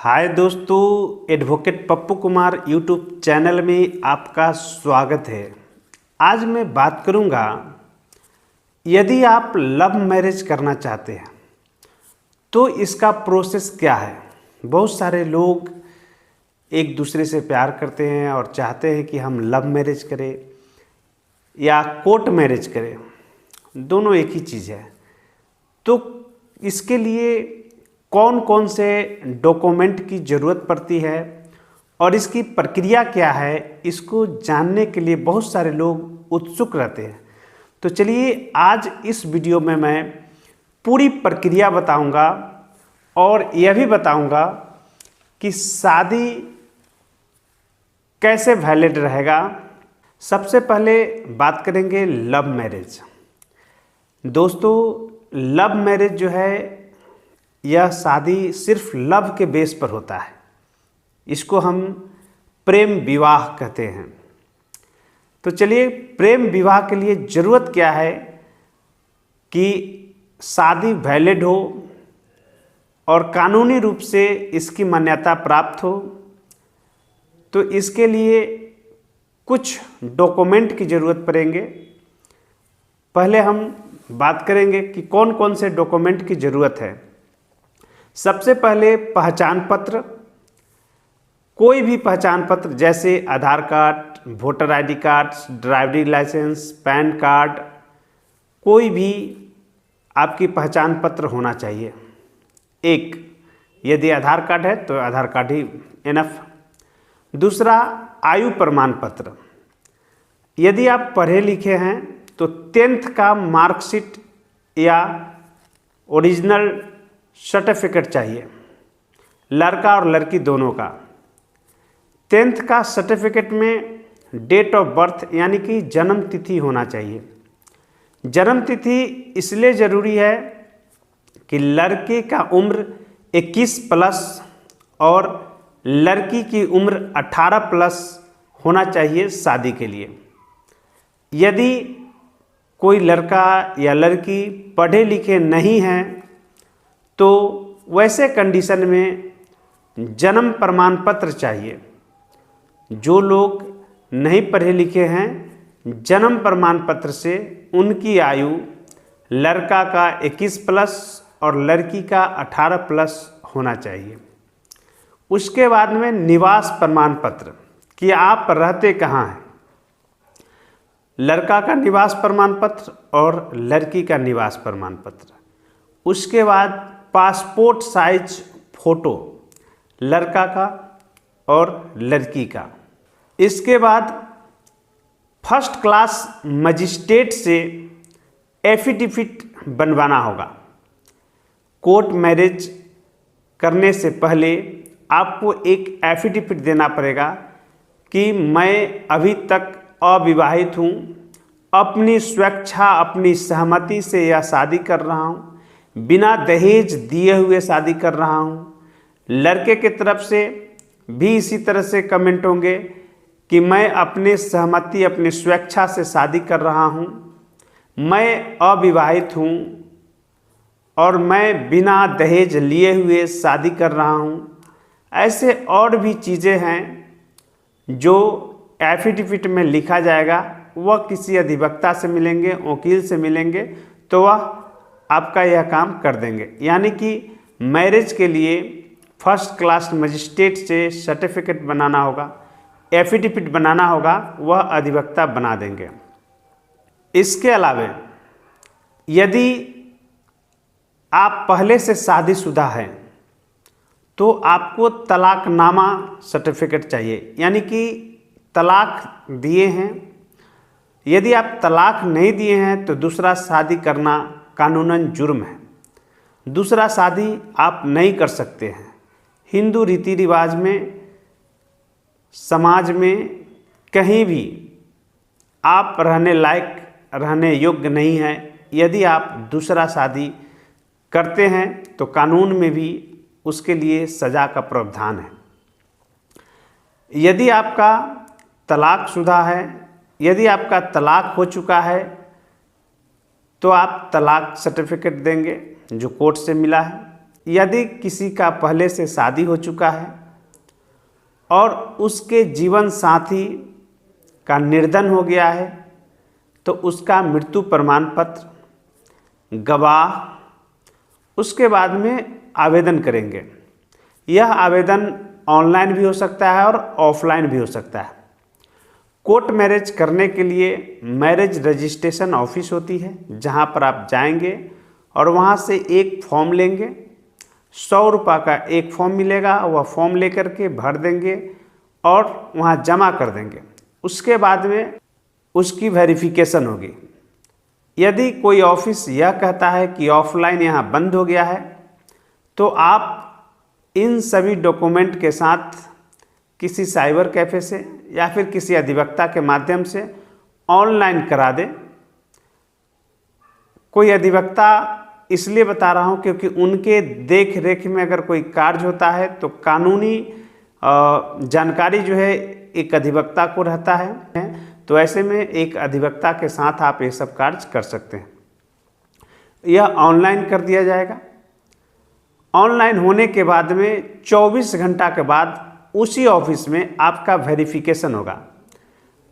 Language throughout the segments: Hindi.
हाय दोस्तों, advocate Pappu Kumar YouTube channel में आपका स्वागत है। आज मैं बात करूंगा, यदि आप लव मैरिज करना चाहते हैं तो इसका प्रोसेस क्या है। बहुत सारे लोग एक दूसरे से प्यार करते हैं और चाहते हैं कि हम लव मैरिज करें या कोर्ट मैरिज करें, दोनों एक ही चीज़ है। तो इसके लिए कौन कौन से डॉक्यूमेंट की ज़रूरत पड़ती है और इसकी प्रक्रिया क्या है, इसको जानने के लिए बहुत सारे लोग उत्सुक रहते हैं। तो चलिए आज इस वीडियो में मैं पूरी प्रक्रिया बताऊंगा और यह भी बताऊंगा कि शादी कैसे वैलिड रहेगा। सबसे पहले बात करेंगे लव मैरिज। दोस्तों, लव मैरिज जो है, यह शादी सिर्फ लव के बेस पर होता है। इसको हम प्रेम विवाह कहते हैं। तो चलिए, प्रेम विवाह के लिए ज़रूरत क्या है कि शादी वैलिड हो और कानूनी रूप से इसकी मान्यता प्राप्त हो। तो इसके लिए कुछ डॉक्यूमेंट की ज़रूरत पड़ेंगे। पहले हम बात करेंगे कि कौन कौन से डॉक्यूमेंट की ज़रूरत है। सबसे पहले पहचान पत्र, कोई भी पहचान पत्र जैसे Aadhaar card, voter ID card, driving licence, PAN card, कोई भी आपकी पहचान पत्र होना चाहिए। एक, यदि आधार कार्ड है तो आधार कार्ड ही इनफ। दूसरा, आयु प्रमाण पत्र। यदि आप पढ़े लिखे हैं तो 10th का मार्कशीट या ओरिजिनल सर्टिफिकेट चाहिए, लड़का और लड़की दोनों का। 10th का सर्टिफिकेट में डेट ऑफ बर्थ यानी कि जन्म तिथि होना चाहिए। जन्म तिथि इसलिए ज़रूरी है कि लड़के का उम्र 21 प्लस और लड़की की उम्र 18 प्लस होना चाहिए शादी के लिए। यदि कोई लड़का या लड़की पढ़े लिखे नहीं हैं तो वैसे कंडीशन में जन्म प्रमाण पत्र चाहिए। जो लोग नहीं पढ़े लिखे हैं, जन्म प्रमाण पत्र से उनकी आयु लड़का का 21 प्लस और लड़की का 18 प्लस होना चाहिए। उसके बाद में निवास प्रमाण पत्र कि आप रहते कहाँ हैं, लड़का का निवास प्रमाण पत्र और लड़की का निवास प्रमाण पत्र। उसके बाद पासपोर्ट साइज फ़ोटो लड़का का और लड़की का। इसके बाद फर्स्ट क्लास मजिस्ट्रेट से एफिडेविट बनवाना होगा। कोर्ट मैरिज करने से पहले आपको एक एफिडेविट देना पड़ेगा कि मैं अभी तक अविवाहित हूँ, अपनी स्वेच्छा अपनी सहमति से यह शादी कर रहा हूँ, बिना दहेज दिए हुए शादी कर रहा हूँ। लड़के की तरफ से भी इसी तरह से कमेंट होंगे कि मैं अपने सहमति अपनी स्वेच्छा से शादी कर रहा हूँ, मैं अविवाहित हूँ और मैं बिना दहेज लिए हुए शादी कर रहा हूँ। ऐसे और भी चीज़ें हैं जो एफिडेविट में लिखा जाएगा। वह किसी अधिवक्ता से मिलेंगे, वकील से मिलेंगे तो वह आपका यह काम कर देंगे। यानी कि मैरिज के लिए फर्स्ट क्लास मजिस्ट्रेट से सर्टिफिकेट बनाना होगा, एफिडेविट बनाना होगा, वह अधिवक्ता बना देंगे। इसके अलावा यदि आप पहले से शादीशुदा हैं तो आपको तलाकनामा सर्टिफिकेट चाहिए, यानी कि तलाक दिए हैं। यदि आप तलाक नहीं दिए हैं तो दूसरा शादी करना कानूनन जुर्म है। दूसरा शादी आप नहीं कर सकते हैं। हिंदू रीति रिवाज में, समाज में कहीं भी आप रहने लायक, रहने योग्य नहीं हैं। यदि आप दूसरा शादी करते हैं तो कानून में भी उसके लिए सज़ा का प्रावधान है। यदि आपका तलाकशुदा है, यदि आपका तलाक हो चुका है तो आप तलाक सर्टिफिकेट देंगे जो कोर्ट से मिला है। यदि किसी का पहले से शादी हो चुका है और उसके जीवन साथी का निर्धन हो गया है तो उसका मृत्यु प्रमाण पत्र, गवाह, उसके बाद में आवेदन करेंगे। यह आवेदन ऑनलाइन भी हो सकता है और ऑफलाइन भी हो सकता है। कोर्ट मैरिज करने के लिए मैरिज रजिस्ट्रेशन ऑफिस होती है, जहां पर आप जाएंगे और वहां से एक फॉर्म लेंगे। 100 रुपये का एक फॉर्म मिलेगा, वह फॉर्म लेकर के भर देंगे और वहां जमा कर देंगे। उसके बाद में उसकी वेरिफिकेशन होगी। यदि कोई ऑफिस यह कहता है कि ऑफलाइन यहाँ बंद हो गया है तो आप इन सभी डॉक्यूमेंट के साथ किसी साइबर कैफ़े से या फिर किसी अधिवक्ता के माध्यम से ऑनलाइन करा दें। कोई अधिवक्ता इसलिए बता रहा हूँ क्योंकि उनके देख रेख में अगर कोई कार्य होता है तो कानूनी जानकारी जो है एक अधिवक्ता को रहता है, तो ऐसे में एक अधिवक्ता के साथ आप ये सब कार्य कर सकते हैं। यह ऑनलाइन कर दिया जाएगा। ऑनलाइन होने के बाद में 24 घंटा के बाद उसी ऑफिस में आपका वेरिफिकेशन होगा।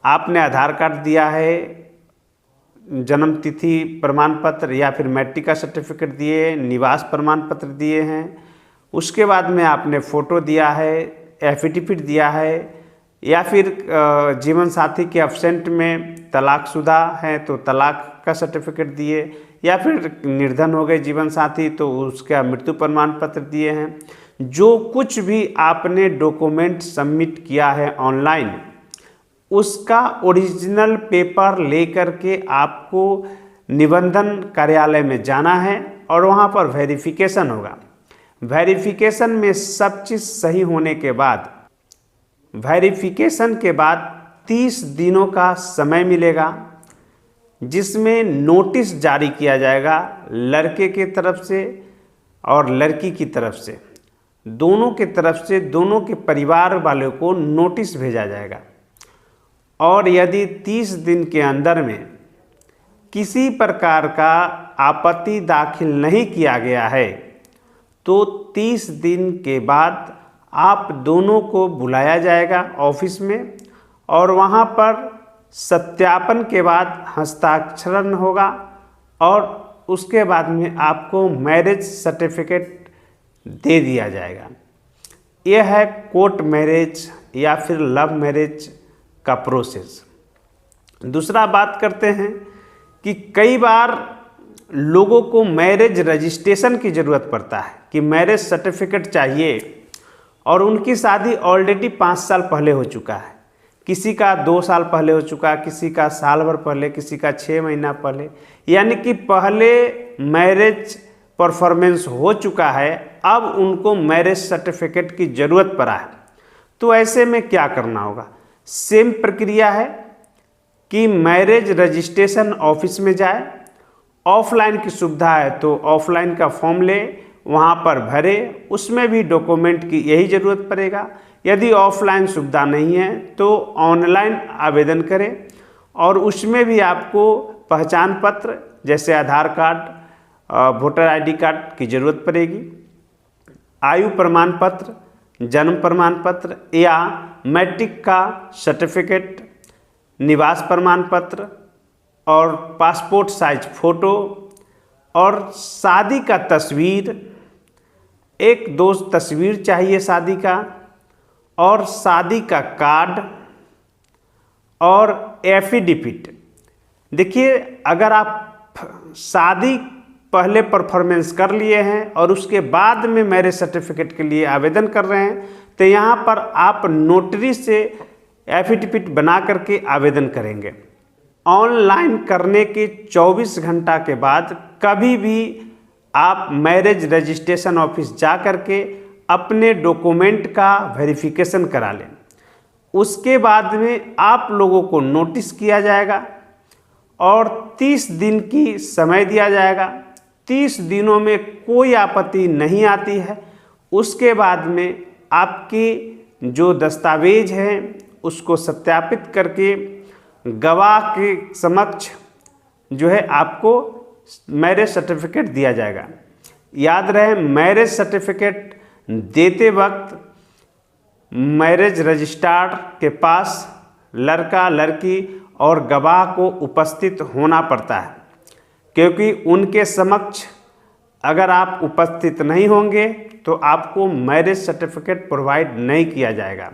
आपने आधार कार्ड दिया है, जन्म तिथि प्रमाण पत्र या फिर मैट्रिक का सर्टिफिकेट दिए, निवास प्रमाण पत्र दिए हैं, उसके बाद में आपने फ़ोटो दिया है, एफिडेविट दिया है, या फिर जीवन साथी के एब्सेंट में तलाकशुदा है तो तलाक का सर्टिफिकेट दिए, या फिर निर्धन हो गए जीवन साथी तो उसका मृत्यु प्रमाण पत्र दिए हैं। जो कुछ भी आपने डॉक्यूमेंट सबमिट किया है ऑनलाइन, उसका ओरिजिनल पेपर लेकर के आपको निबंधन कार्यालय में जाना है और वहाँ पर वेरिफिकेशन होगा। वेरिफिकेशन में सब चीज़ सही होने के बाद, वेरिफिकेशन के बाद 30 दिनों का समय मिलेगा जिसमें नोटिस जारी किया जाएगा लड़के की तरफ से और लड़की की तरफ से, दोनों की तरफ से, दोनों के परिवार वालों को नोटिस भेजा जाएगा। और यदि 30 दिन के अंदर में किसी प्रकार का आपत्ति दाखिल नहीं किया गया है तो 30 दिन के बाद आप दोनों को बुलाया जाएगा ऑफिस में और वहाँ पर सत्यापन के बाद हस्ताक्षरण होगा और उसके बाद में आपको मैरिज सर्टिफिकेट दे दिया जाएगा। यह है कोर्ट मैरिज या फिर लव मैरिज का प्रोसेस। दूसरा बात करते हैं कि कई बार लोगों को मैरिज रजिस्ट्रेशन की ज़रूरत पड़ता है कि मैरिज सर्टिफिकेट चाहिए और उनकी शादी ऑलरेडी 5 साल पहले हो चुका है, किसी का 2 साल पहले हो चुका, किसी का साल भर पहले, किसी का 6 महीना पहले, यानी कि पहले मैरिज परफॉर्मेंस हो चुका है, अब उनको मैरिज सर्टिफिकेट की ज़रूरत पड़ा है। तो ऐसे में क्या करना होगा? सेम प्रक्रिया है कि मैरिज रजिस्ट्रेशन ऑफिस में जाए, ऑफलाइन की सुविधा है तो ऑफलाइन का फॉर्म ले, वहाँ पर भरे, उसमें भी डॉक्यूमेंट की यही ज़रूरत पड़ेगा। यदि ऑफलाइन सुविधा नहीं है तो ऑनलाइन आवेदन करें और उसमें भी आपको पहचान पत्र जैसे Aadhaar card, voter ID card की ज़रूरत पड़ेगी, आयु प्रमाण पत्र, जन्म प्रमाण पत्र या मैट्रिक का सर्टिफिकेट, निवास प्रमाण पत्र और पासपोर्ट साइज फ़ोटो और शादी का तस्वीर, एक 2 तस्वीर चाहिए शादी का, और शादी का कार्ड और एफिडेविट। देखिए, अगर आप शादी पहले परफॉर्मेंस कर लिए हैं और उसके बाद में मैरिज सर्टिफिकेट के लिए आवेदन कर रहे हैं तो यहाँ पर आप नोटरी से एफिडेविट बना करके आवेदन करेंगे। ऑनलाइन करने के 24 घंटा के बाद कभी भी आप मैरिज रजिस्ट्रेशन ऑफिस जा करके अपने डॉक्यूमेंट का वेरिफिकेशन करा लें। उसके बाद में आप लोगों को नोटिस किया जाएगा और 30 दिन की समय दिया जाएगा। 30 दिनों में कोई आपत्ति नहीं आती है, उसके बाद में आपके जो दस्तावेज हैं उसको सत्यापित करके गवाह के समक्ष जो है आपको मैरिज सर्टिफिकेट दिया जाएगा। याद रहे, मैरिज सर्टिफिकेट देते वक्त मैरिज रजिस्ट्रार के पास लड़का लड़की और गवाह को उपस्थित होना पड़ता है, क्योंकि उनके समक्ष अगर आप उपस्थित नहीं होंगे तो आपको मैरिज सर्टिफिकेट प्रोवाइड नहीं किया जाएगा।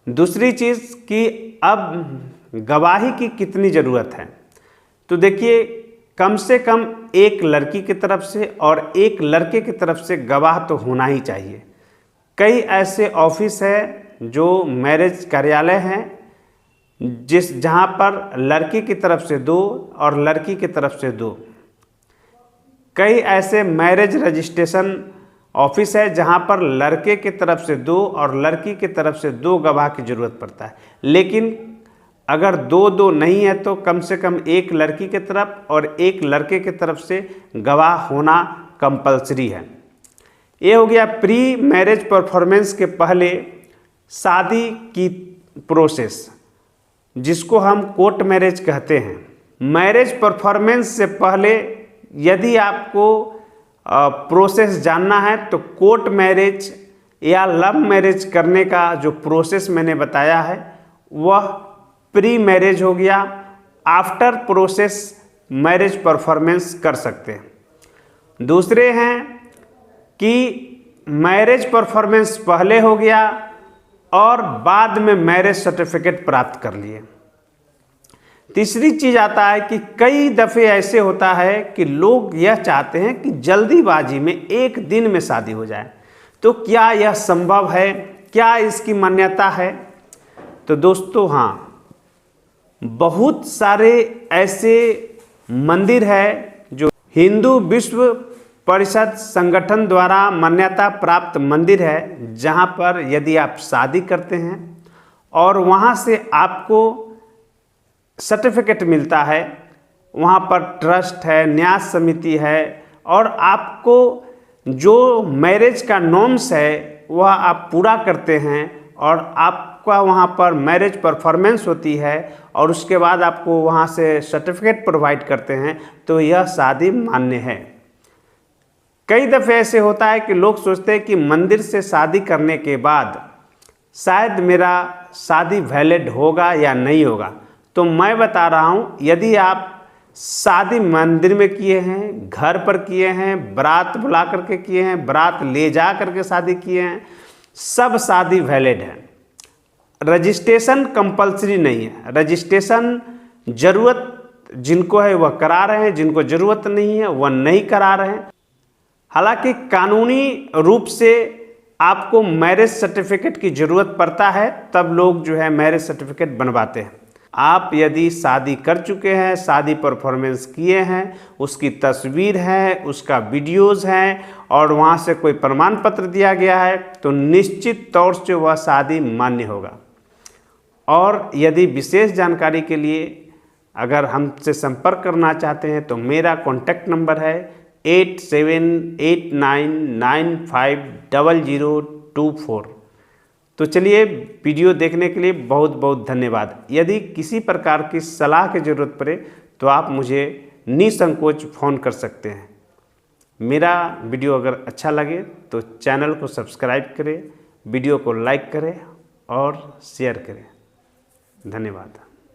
दूसरी चीज़ कि अब गवाही की कितनी ज़रूरत है, तो देखिए कम से कम एक लड़की की तरफ से और एक लड़के की तरफ से गवाह तो होना ही चाहिए। कई ऐसे ऑफिस है जो मैरिज कार्यालय हैं जहाँ पर लड़की की तरफ से 2 और लड़की की तरफ से 2। कई ऐसे मैरिज रजिस्ट्रेशन ऑफिस है जहाँ पर लड़के की तरफ से 2 और लड़की की तरफ से 2 गवाह की ज़रूरत पड़ता है। लेकिन अगर 2 नहीं है तो कम से कम एक लड़की की तरफ और एक लड़के की तरफ से गवाह होना कंपलसरी है। ये हो गया प्री मैरिज परफॉर्मेंस के पहले शादी की प्रोसेस, जिसको हम कोर्ट मैरिज कहते हैं। मैरिज परफॉर्मेंस से पहले यदि आपको प्रोसेस जानना है तो कोर्ट मैरिज या लव मैरिज करने का जो प्रोसेस मैंने बताया है वह प्री मैरिज हो गया। आफ्टर प्रोसेस मैरिज परफॉर्मेंस कर सकते हैं। दूसरे हैं कि मैरिज परफॉर्मेंस पहले हो गया और बाद में मैरिज सर्टिफिकेट प्राप्त कर लिए। तीसरी चीज़ आता है कि कई दफ़े ऐसे होता है कि लोग यह चाहते हैं कि जल्दीबाजी में एक दिन में शादी हो जाए, तो क्या यह संभव है, क्या इसकी मान्यता है? तो दोस्तों हाँ, बहुत सारे ऐसे मंदिर है जो हिंदू विश्व परिषद संगठन द्वारा मान्यता प्राप्त मंदिर है, जहाँ पर यदि आप शादी करते हैं और वहाँ से आपको सर्टिफिकेट मिलता है, वहाँ पर ट्रस्ट है, न्यास समिति है और आपको जो मैरिज का नॉर्म्स है वह आप पूरा करते हैं और आपका वहाँ पर मैरिज परफॉर्मेंस होती है और उसके बाद आपको वहाँ से सर्टिफिकेट प्रोवाइड करते हैं, तो यह शादी मान्य है। कई दफ़े ऐसे होता है कि लोग सोचते हैं कि मंदिर से शादी करने के बाद शायद मेरा शादी वैलिड होगा या नहीं होगा। तो मैं बता रहा हूँ, यदि आप शादी मंदिर में किए हैं, घर पर किए हैं, बारात बुला करके किए हैं, बारात ले जा करके शादी किए हैं, सब शादी वैलिड है। रजिस्ट्रेशन कंपलसरी नहीं है। रजिस्ट्रेशन ज़रूरत जिनको है वह करा रहे हैं, जिनको ज़रूरत नहीं है वह नहीं करा रहे हैं। हालांकि कानूनी रूप से आपको मैरिज सर्टिफिकेट की ज़रूरत पड़ता है, तब लोग जो है मैरिज सर्टिफिकेट बनवाते हैं। आप यदि शादी कर चुके हैं, शादी परफॉर्मेंस किए हैं, उसकी तस्वीर है, उसका वीडियोज़ हैं और वहाँ से कोई प्रमाण पत्र दिया गया है, तो निश्चित तौर से वह शादी मान्य होगा। और यदि विशेष जानकारी के लिए अगर हमसे संपर्क करना चाहते हैं तो मेरा कॉन्टैक्ट नंबर है 8789950024। तो चलिए, वीडियो देखने के लिए बहुत बहुत धन्यवाद। यदि किसी प्रकार की सलाह की ज़रूरत पड़े तो आप मुझे निसंकोच फ़ोन कर सकते हैं। मेरा वीडियो अगर अच्छा लगे तो चैनल को सब्सक्राइब करें, वीडियो को लाइक करें और शेयर करें। धन्यवाद।